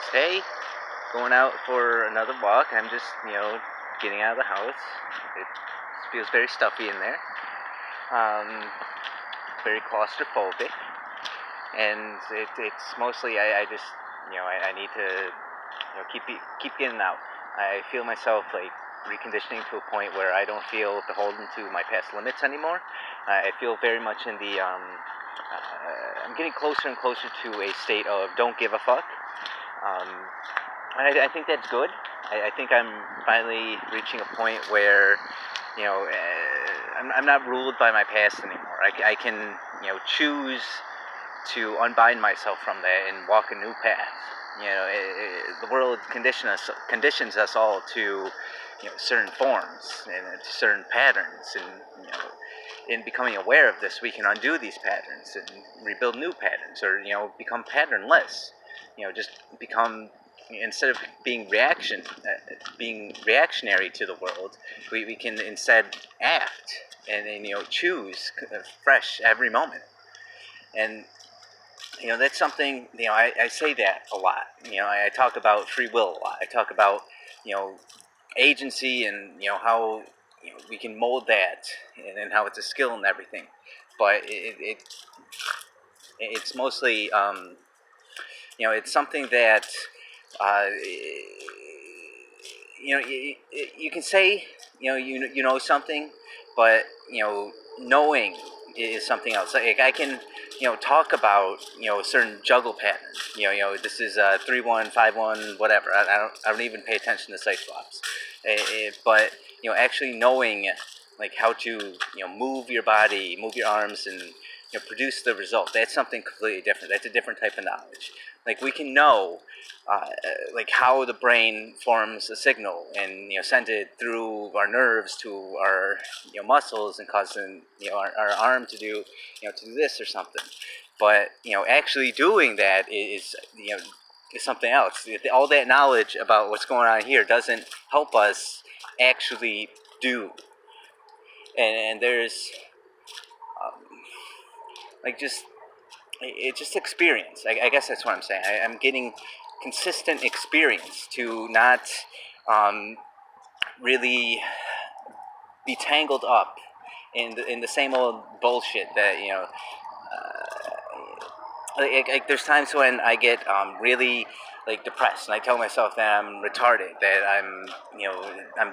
Today, going out for another walk. I'm just, getting out of the house. It feels very stuffy in there. Very claustrophobic, and it's mostly I just, I need to, keep getting out. I feel myself like reconditioning to a point where I don't feel beholden to my past limits anymore. I feel very much in the I'm getting closer and closer to a state of don't give a fuck. Um, and I think that's good. I think I'm finally reaching a point where, I'm not ruled by my past anymore. I can, choose to unbind myself from that and walk a new path. The world conditions us all to, certain forms and to certain patterns, and in becoming aware of this, we can undo these patterns and rebuild new patterns, or become patternless. Just become, instead of being reactionary to the world, we can instead act and choose fresh every moment. And that's something, I say that a lot. I talk about free will a lot. I talk about agency, and how we can mold that, and how it's a skill and everything. But it's mostly it's something that uh, you can say you know something, but knowing is something else. Like I can talk about a certain juggle pattern. This is 3-1, 5-1, whatever. I don't even pay attention to site swaps. But actually knowing like how to move your body, move your arms, and produce the result. That's something completely different. That's a different type of knowledge. Like we can know like how the brain forms a signal, and send it through our nerves to our muscles, and causing our arm to do to do this or something. But actually doing that is something else. All that knowledge about what's going on here doesn't help us actually do. And there's like just it's just experience. I guess that's what I'm saying. I'm getting consistent experience to not really be tangled up in the same old bullshit that like there's times when I get really like depressed, and I tell myself that I'm retarded, that I'm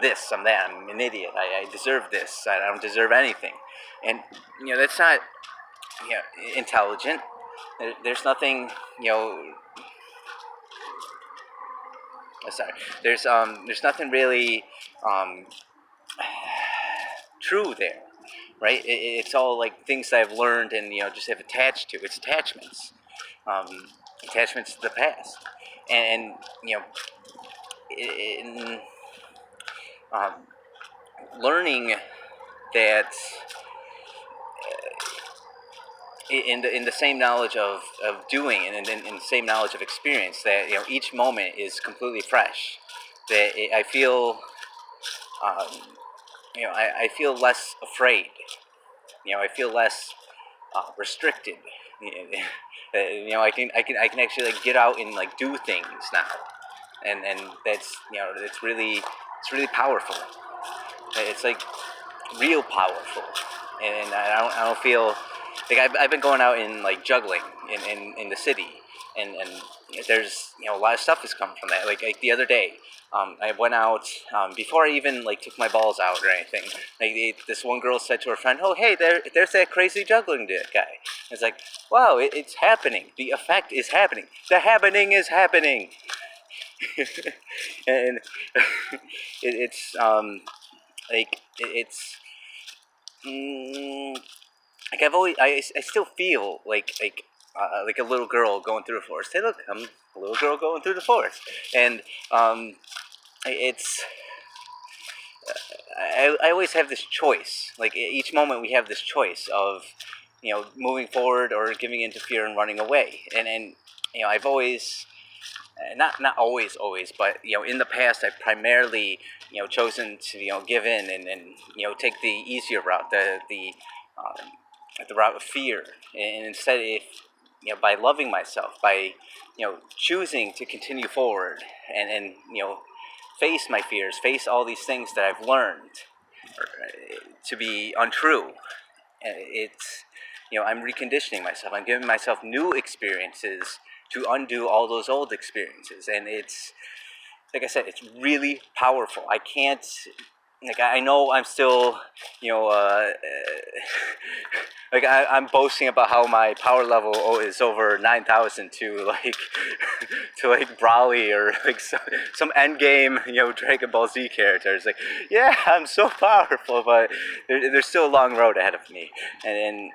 this, I'm that, I'm an idiot, I deserve this, I don't deserve anything. And that's not intelligent. There's nothing sorry. There's nothing really um, true there, right? It's all like things that I've learned and just have attached to. It's attachments, um, attachments to the past, and in um, learning that in the same knowledge of doing, and in the same knowledge of experience, that each moment is completely fresh. That I feel I feel less afraid. I feel less restricted. I can actually like get out and like do things now, and that's it's really powerful. It's like real powerful, and I don't feel like I've been going out and like juggling in the city, and there's a lot of stuff has come from that. Like the other day, I went out before I even like took my balls out or anything. Like this one girl said to her friend, "Oh hey, there's that crazy juggling guy." It's like, wow, it's happening. The effect is happening. The happening is happening. And it's it's like I still feel like a little girl going through the forest. Hey, look, I'm a little girl going through the forest, and it's I always have this choice. Like each moment, we have this choice of moving forward or giving into fear and running away. And I've always not always, but in the past I've primarily chosen to give in and take the easier route, the route of fear, and instead, if by loving myself, by choosing to continue forward and face my fears, face all these things that I've learned to be untrue. It's I'm reconditioning myself. I'm giving myself new experiences to undo all those old experiences, and it's like I said, it's really powerful. I can't, I know I'm still, I'm boasting about how my power level is over 9,000 to like to like Brawly or like some end game Dragon Ball Z characters. Like, yeah, I'm so powerful, but there's still a long road ahead of me, and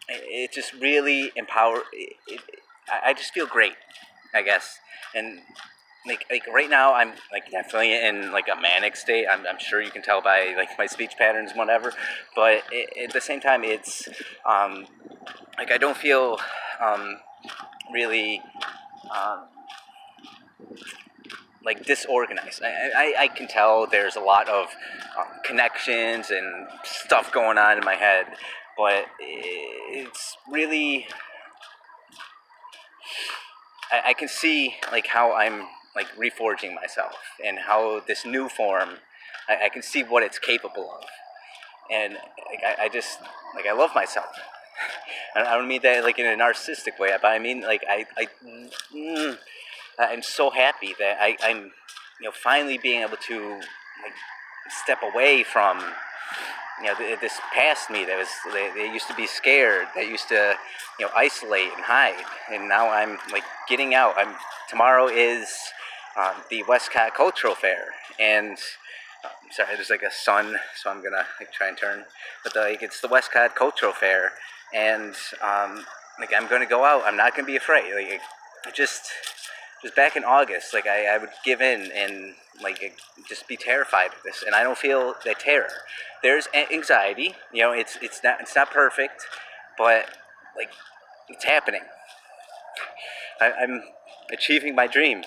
it just really I just feel great, I guess, and like right now I'm like definitely in like a manic state. I'm sure you can tell by like my speech patterns, whatever. But at the same time, it's like I don't feel really like disorganized. I can tell there's a lot of connections and stuff going on in my head, but it's really I can see like how I'm like reforging myself and how this new form I can see what it's capable of, and like I just like I love myself. I don't mean that like in a narcissistic way, but I mean like I'm so happy that I'm finally being able to like step away from this past me that was they used to be scared, that used to isolate and hide, and now I'm like getting out. Tomorrow is the Westcott Cultural Fair, and sorry, there's like a sun, so I'm gonna like try and turn, but like it's the Westcott Cultural Fair, and like I'm gonna go out. I'm not gonna be afraid. Like just back in August, like I would give in and like just be terrified of this, and I don't feel that terror. There's anxiety, it's not perfect, but like it's happening. I'm achieving my dreams.